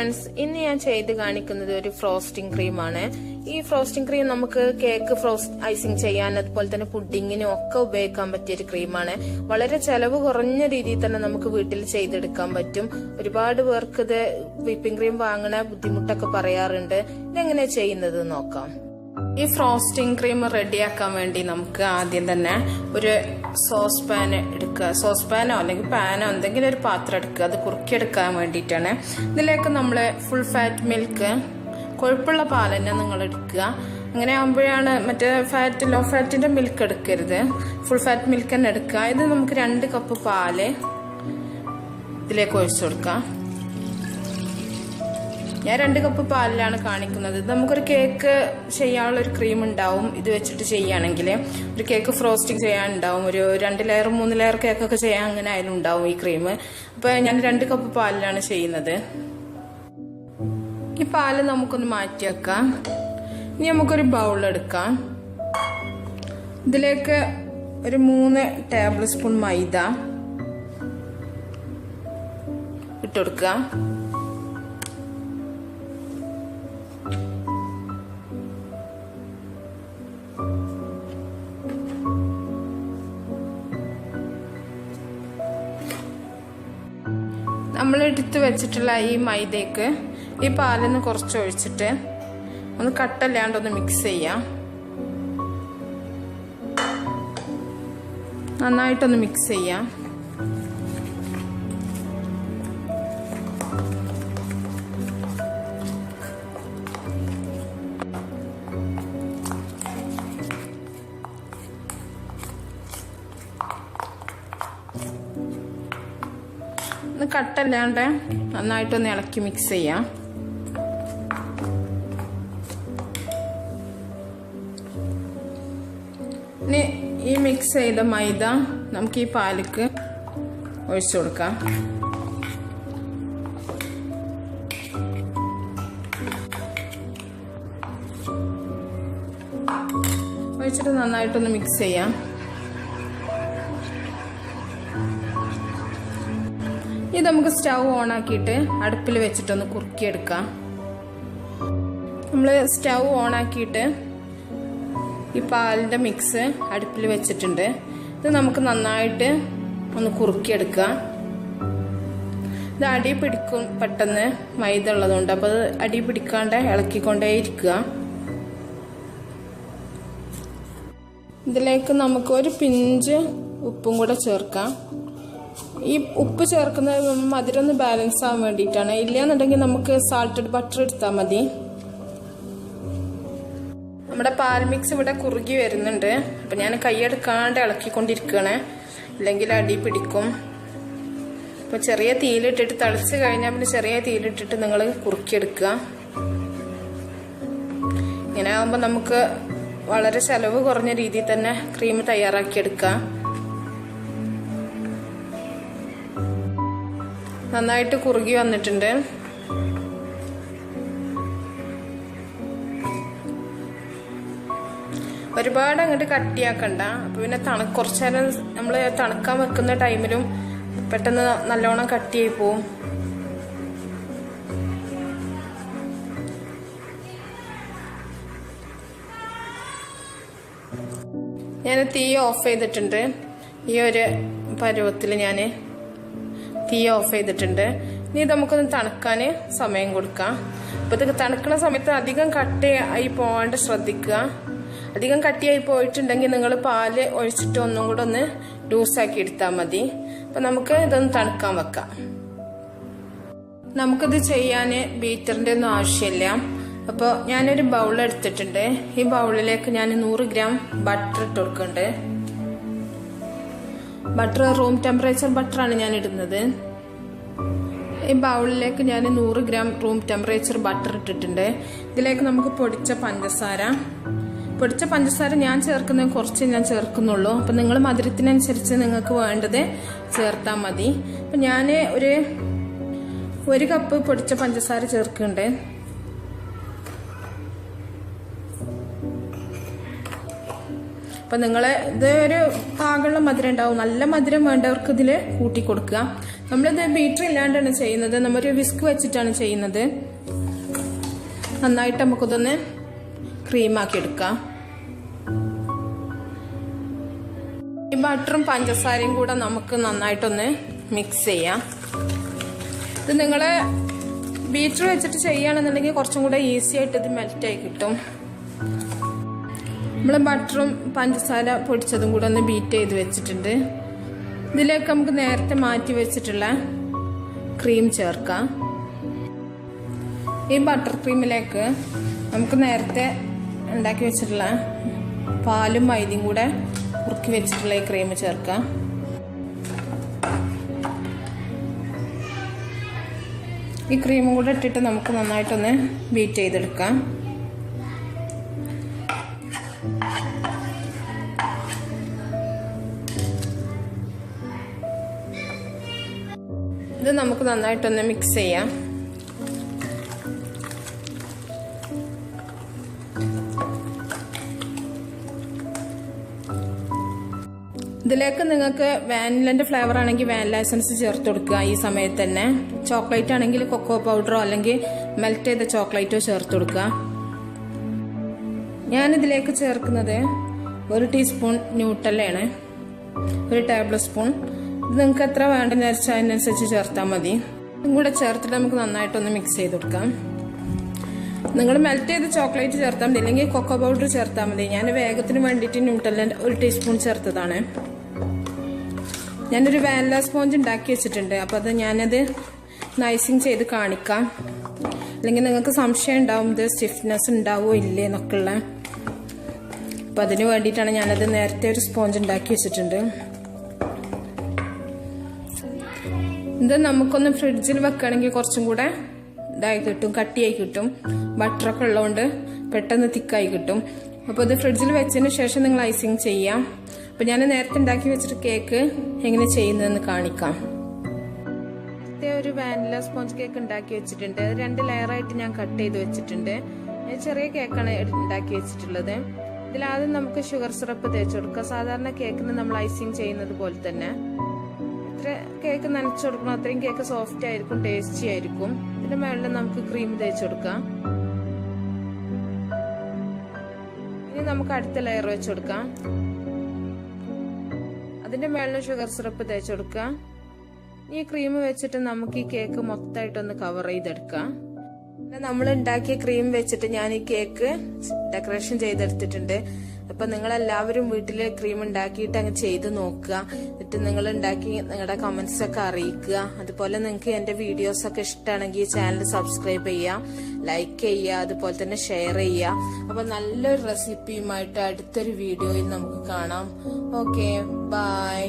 Friends, ഇന്ന് ഞാൻ ചെയ്ത് കാണിക്കുന്നത് ഒരു ഫ്രോസ്റ്റിംഗ് ക്രീമാണ്. ഈ ഫ്രോസ്റ്റിംഗ് ക്രീം നമുക്ക് കേക്ക് ഐസിങ് ചെയ്യാൻ, അതുപോലെ തന്നെ പുഡിങ്ങിനും ഒക്കെ ഉപയോഗിക്കാൻ പറ്റിയ ഒരു ക്രീമാണ്. വളരെ ചെലവ് കുറഞ്ഞ രീതിയിൽ തന്നെ നമുക്ക് വീട്ടിൽ ചെയ്തെടുക്കാൻ പറ്റും. ഒരുപാട് പേർക്ക് ഇത് വിപ്പിംഗ് ക്രീം വാങ്ങണ ബുദ്ധിമുട്ടൊക്കെ പറയാറുണ്ട്. ഇതെങ്ങനെ ചെയ്യുന്നത് നോക്കാം. ഈ ഫ്രോസ്റ്റിംഗ് ക്രീം റെഡിയാക്കാൻ വേണ്ടി നമുക്ക് ആദ്യം തന്നെ ഒരു സോസ് പാൻ എടുക്കുക. സോസ് പാനോ അല്ലെങ്കിൽ പാനോ എന്തെങ്കിലും ഒരു പാത്രം എടുക്കുക. അത് കുറുക്കിയെടുക്കാൻ വേണ്ടിയിട്ടാണ്. ഇതിലേക്ക് നമ്മൾ ഫുൾ ഫാറ്റ് മിൽക്ക്, കൊഴുപ്പുള്ള പാൽ തന്നെ നിങ്ങൾ എടുക്കുക. അങ്ങനെ ആകുമ്പോഴാണ് മറ്റേ ലോ ഫാറ്റിന്റെ മിൽക്ക് എടുക്കരുത്, ഫുൾ ഫാറ്റ് മിൽക്ക് തന്നെ എടുക്കുക. ഇത് നമുക്ക് 2 കപ്പ് പാല് ഇതിലേക്ക് ഒഴിച്ചു കൊടുക്കാം. ഞാൻ 2 കപ്പ് പാലിലാണ് കാണിക്കുന്നത്. നമുക്കൊരു കേക്ക് ചെയ്യാനുള്ള ഒരു ക്രീം ഉണ്ടാവും ഇത് വെച്ചിട്ട് ചെയ്യുകയാണെങ്കിൽ. ഒരു കേക്ക് ഫ്രോസ്റ്റിംഗ് ചെയ്യാനുണ്ടാവും, ഒരു 2 ലെയർ 3 ലെയർ കേക്കൊക്കെ ചെയ്യാൻ അങ്ങനെ ആയാലും ഉണ്ടാവും ഈ ക്രീം. അപ്പൊ ഞാൻ 2 കപ്പ് പാലിലാണ് ചെയ്യുന്നത്. ഈ പാല് നമുക്കൊന്ന് മാറ്റി വെക്കാം. ഇനി നമുക്കൊരു ബൗൾ എടുക്കാം. ഇതിലേക്ക് ഒരു 3 ടേബിൾ സ്പൂൺ മൈദ ഇട്ടുകൊടുക്കുക. നമ്മൾ എടുത്ത് വെച്ചിട്ടുള്ള ഈ മൈദയ്ക്ക് ഈ പാലിന്ന് കുറച്ച് ഒഴിച്ചിട്ട് ഒന്ന് കട്ടല്ലാണ്ടൊന്ന് മിക്സ് ചെയ്യാം. നന്നായിട്ടൊന്ന് മിക്സ് ചെയ്യാം. കട്ടല്ലാണ്ട് നന്നായിട്ടൊന്ന് ഇളക്കി മിക്സ് ചെയ്യാം. ഇനി ഈ മിക്സ് ചെയ്ത മൈദ നമുക്ക് ഈ പാലിക്ക് ഒഴിച്ചു കൊടുക്കാം. ഒഴിച്ചിട്ട് നന്നായിട്ടൊന്ന് മിക്സ് ചെയ്യാം. ഇത് നമുക്ക് സ്റ്റൗ ഓൺ ആക്കിയിട്ട് അടുപ്പിൽ വെച്ചിട്ടൊന്ന് കുറുക്കിയെടുക്കാം. നമ്മൾ സ്റ്റൗ ഓൺ ആക്കിയിട്ട് ഈ പാലിന്റെ മിക്സ് അടുപ്പിൽ വെച്ചിട്ടുണ്ട്. ഇത് നമുക്ക് നന്നായിട്ട് ഒന്ന് കുറുക്കിയെടുക്കുക. ഇത് അടി പിടിക്കും പെട്ടെന്ന്, മൈദ ഉള്ളതുകൊണ്ട്. അപ്പോൾ അത് അടി പിടിക്കാണ്ട് ഇളക്കിക്കൊണ്ടേയിരിക്കുക. ഇതിലേക്ക് നമുക്ക് ഒരു പിഞ്ച് ഉപ്പും കൂടെ ചേർക്കാം. ഈ ഉപ്പ് ചേർക്കുന്നത് മധുരം ഒന്ന് ബാലൻസ് ആവാൻ വേണ്ടിയിട്ടാണ്. ഇല്ലയെന്നുണ്ടെങ്കിൽ നമുക്ക് സാൾട്ടഡ് ബട്ടർ എടുത്താൽ മതി. നമ്മുടെ പാൽ മിക്സ് ഇവിടെ കുറുകി വരുന്നുണ്ട്. അപ്പം ഞാൻ കൈയെടുക്കാണ്ട് ഇളക്കിക്കൊണ്ടിരിക്കുകയാണ്, ഇല്ലെങ്കിൽ അടി പിടിക്കും. അപ്പം ചെറിയ തീയിലിട്ടിട്ട് തിളച്ച് കഴിഞ്ഞാൽ പിന്നെ ചെറിയ തീയിലിട്ടിട്ട് നിങ്ങൾ കുറുക്കിയെടുക്കുക. ഇങ്ങനെ ആകുമ്പോൾ നമുക്ക് വളരെ ചെലവ് കുറഞ്ഞ രീതിയിൽ തന്നെ ക്രീം തയ്യാറാക്കിയെടുക്കാം. നന്നായിട്ട് കുറുകി വന്നിട്ടുണ്ട്. ഒരുപാട് അങ്ങോട്ട് കട്ടിയാക്കണ്ട. അപ്പൊ പിന്നെ കുറച്ചു നേരം നമ്മൾ തണുക്കാൻ വെക്കുന്ന ടൈമിലും പെട്ടെന്ന് നല്ലോണം കട്ടിയായി പോവും. ഞാൻ തീ ഓഫ് ചെയ്തിട്ടുണ്ട്. ഈ ഒരു പരുവത്തിൽ ഞാൻ തീ ഓഫ് ചെയ്തിട്ടുണ്ട്. ഇനി നമുക്കൊന്ന് തണുക്കാൻ സമയം കൊടുക്കാം. അപ്പോൾ ഇത് തണുക്കുന്ന സമയത്ത് അധികം കട്ടിയായി പോകാണ്ട് ശ്രദ്ധിക്കുക. അധികം കട്ടിയായി പോയിട്ടുണ്ടെങ്കിൽ നിങ്ങൾ പാല് ഒഴിച്ചിട്ട് ഒന്നും കൂടെ ഒന്ന് ലൂസാക്കി എടുത്താൽ മതി. അപ്പം നമുക്ക് ഇതൊന്ന് തണുക്കാൻ വെക്കാം. നമുക്കിത് ചെയ്യാൻ ബീറ്ററിൻ്റെ ഒന്നും ആവശ്യമില്ല. അപ്പോൾ ഞാനൊരു ബൗൾ എടുത്തിട്ടുണ്ട്. ഈ ബൗളിലേക്ക് ഞാൻ 100 ഗ്രാം ബട്ടർ ഇട്ട് കൊടുക്കുന്നുണ്ട്. ബട്ടർ റൂം ടെമ്പറേച്ചർ ബട്ടറാണ് ഞാൻ ഇടുന്നത്. ഈ ബൗളിലേക്ക് ഞാൻ 100 ഗ്രാം റൂം ടെമ്പറേച്ചർ ബട്ടർ ഇട്ടിട്ടുണ്ട്. ഇതിലേക്ക് നമുക്ക് പൊടിച്ച പഞ്ചസാര ഞാൻ ചേർക്കുന്നത് കുറച്ച് ഞാൻ ചേർക്കുന്നുള്ളൂ. അപ്പം നിങ്ങൾ മധുരത്തിനനുസരിച്ച് നിങ്ങൾക്ക് വേണ്ടത് ചേർത്താൽ മതി. അപ്പം ഞാൻ ഒരു കപ്പ് പൊടിച്ച പഞ്ചസാര ചേർക്കുന്നുണ്ട്. അപ്പൊ നിങ്ങളെ ഇത് ഒരു പാകമുള്ള മധുരം ഉണ്ടാവും. നല്ല മധുരം വേണ്ടവർക്ക് ഇതിൽ കൂട്ടി കൊടുക്കുക. നമ്മളിത് ബീറ്റർ ഇല്ലാണ്ടാണ് ചെയ്യുന്നത്, നമ്മളൊരു വിസ്ക് വെച്ചിട്ടാണ് ചെയ്യുന്നത്. നന്നായിട്ട് നമുക്കിതൊന്ന് ക്രീമാക്കി എടുക്കാം. ഈ ബട്ടറും പഞ്ചസാരയും കൂടെ നമുക്ക് നന്നായിട്ടൊന്ന് മിക്സ് ചെയ്യാം. ഇത് നിങ്ങള് ബീറ്റർ വെച്ചിട്ട് ചെയ്യുകയാണെന്നുണ്ടെങ്കിൽ കുറച്ചും കൂടെ ഈസി ആയിട്ട് ഇത് മെൽറ്റായി കിട്ടും. നമ്മൾ ബട്ടറും പഞ്ചസാര പൊടിച്ചതും കൂടെ ഒന്ന് ബീറ്റ് ചെയ്ത് വെച്ചിട്ടുണ്ട്. ഇതിലേക്ക് നമുക്ക് നേരത്തെ മാറ്റി വെച്ചിട്ടുള്ള ക്രീം ചേർക്കാം. ഈ ബട്ടർ ക്രീമിലേക്ക് നമുക്ക് നേരത്തെ ഉണ്ടാക്കി വെച്ചിട്ടുള്ള പാലും മൈദയും കൂടെ കുറുക്കി വെച്ചിട്ടുള്ള ഈ ക്രീം ചേർക്കാം. ഈ ക്രീമും കൂടെ ഇട്ടിട്ട് നമുക്ക് നന്നായിട്ടൊന്ന് ബീറ്റ് ചെയ്തെടുക്കാം. ഇത് നമുക്ക് നന്നായിട്ടൊന്ന് മിക്സ് ചെയ്യാം. ഇതിലേക്ക് നിങ്ങൾക്ക് വാനിലന്റെ ഫ്ലേവർ ആണെങ്കിൽ വാനില എസൻസ് ചേർത്ത് കൊടുക്കുക ഈ സമയത്ത് തന്നെ. ചോക്ലേറ്റ് ആണെങ്കിൽ കൊക്കോ പൗഡറോ അല്ലെങ്കിൽ മെൽറ്റ് ചെയ്ത ചോക്ലേറ്റോ ചേർത്ത് കൊടുക്കുക. ഞാനിതിലേക്ക് ചേർക്കുന്നത് 1 ടീസ്പൂൺ ന്യൂട്ടല്ലയാണ്, 1 ടേബിൾ സ്പൂൺ. ഇത് നിങ്ങൾക്ക് എത്ര വേണ്ടെന്ന് വെച്ചാൽ അതിനനുസരിച്ച് ചേർത്താൽ മതി. ഇതും കൂടെ ചേർത്തിട്ട് നമുക്ക് നന്നായിട്ടൊന്ന് മിക്സ് ചെയ്ത് കൊടുക്കാം. നിങ്ങൾ മെൽറ്റ് ചെയ്ത് ചോക്ലേറ്റ് ചേർത്താൽ മതി, അല്ലെങ്കിൽ കൊക്കോ പൗഡർ ചേർത്താൽ മതി. ഞാൻ വേഗത്തിന് വേണ്ടിയിട്ട് ന്യൂട്ടല്ല 1 ടീസ്പൂൺ ചേർത്തതാണ്. ഞാനൊരു വാനില സ്പോഞ്ച് ഉണ്ടാക്കി വെച്ചിട്ടുണ്ട്, അപ്പോൾ അത് ഞാനത് നൈസിങ് ചെയ്ത് കാണിക്കാം. അല്ലെങ്കിൽ നിങ്ങൾക്ക് സംശയം ഉണ്ടാവും ഇത് സ്റ്റിഫ്നെസ് ഉണ്ടാവുമോ ഇല്ലേ എന്നൊക്കെ ഉള്ള. അപ്പം അതിന് വേണ്ടിയിട്ടാണ് ഞാനത് നേരത്തെ ഒരു സ്പോഞ്ച് ഉണ്ടാക്കി വെച്ചിട്ടുണ്ട്. ഇത് നമുക്കൊന്ന് ഫ്രിഡ്ജിൽ വെക്കുകയാണെങ്കിൽ കുറച്ചും കൂടെ ഇതായി കിട്ടും, കട്ടിയായി കിട്ടും. ബട്ടറൊക്കെ ഉള്ളതുകൊണ്ട് പെട്ടെന്ന് തിക്കായി കിട്ടും. അപ്പോൾ ഇത് ഫ്രിഡ്ജിൽ വെച്ചതിന് ശേഷം നിങ്ങൾ ഐസിങ് ചെയ്യാം. അപ്പോൾ ഞാൻ നേരത്തെ ഉണ്ടാക്കി വെച്ചിട്ട് കേക്ക് എങ്ങനെ ചെയ്യുന്നതെന്ന് കാണിക്കാം. ഒരു വാനില സ്പോഞ്ച് കേക്ക് ഉണ്ടാക്കി വെച്ചിട്ടുണ്ട്. 2 ലെയറായിട്ട് ഞാൻ കട്ട് ചെയ്ത് വെച്ചിട്ടുണ്ട്. ചെറിയ കേക്കാണ് ഉണ്ടാക്കി വെച്ചിട്ടുള്ളത്. ഇതിലാദ്യം നമുക്ക് ഷുഗർ സിറപ്പ് തേച്ച് കൊടുക്കാം. സാധാരണ കേക്കിന് നമ്മൾ ഐസിങ് ചെയ്യുന്നത് പോലെ തന്നെ. എത്ര കേക്ക് നനച്ചു കൊടുക്കണം അത്രയും കേക്ക് സോഫ്റ്റ് ആയിരിക്കും, ടേസ്റ്റി ആയിരിക്കും. ഇതിന്റെ മുകളിൽ നമുക്ക് ക്രീം തേച്ച് കൊടുക്കാം. ഇനി നമുക്ക് അടുത്ത ലെയർ വെച്ച് കൊടുക്കാം. അതിന്റെ മുകളിൽ ഷുഗർ സിറപ്പ് തേച്ച് കൊടുക്കുക. ഈ ക്രീം വെച്ചിട്ട് നമുക്ക് ഈ കേക്ക് മൊത്തമായിട്ടൊന്ന് കവർ ചെയ്തെടുക്കാം. നമ്മൾ ഉണ്ടാക്കിയ ക്രീം വെച്ചിട്ട് ഞാൻ ഈ കേക്ക് ഡെക്കറേഷൻ ചെയ്തെടുത്തിട്ടുണ്ട്. അപ്പൊ നിങ്ങൾ എല്ലാവരും വീട്ടില് ക്രീം ഉണ്ടാക്കിയിട്ട് അങ്ങ് ചെയ്ത് നോക്കുക. എന്നിട്ട് നിങ്ങൾ ഉണ്ടാക്കി നിങ്ങളുടെ കമന്റ്സ് ഒക്കെ അറിയിക്കുക. അതുപോലെ നിങ്ങൾക്ക് എന്റെ വീഡിയോസ് ഒക്കെ ഇഷ്ടമാണെങ്കിൽ ചാനൽ സബ്സ്ക്രൈബ് ചെയ്യുക, ലൈക്ക് ചെയ്യുക, അതുപോലെ തന്നെ ഷെയർ ചെയ്യുക. അപ്പൊ നല്ലൊരു റെസിപ്പിയുമായിട്ട് അടുത്തൊരു വീഡിയോയിൽ നമുക്ക് കാണാം. Okay, by.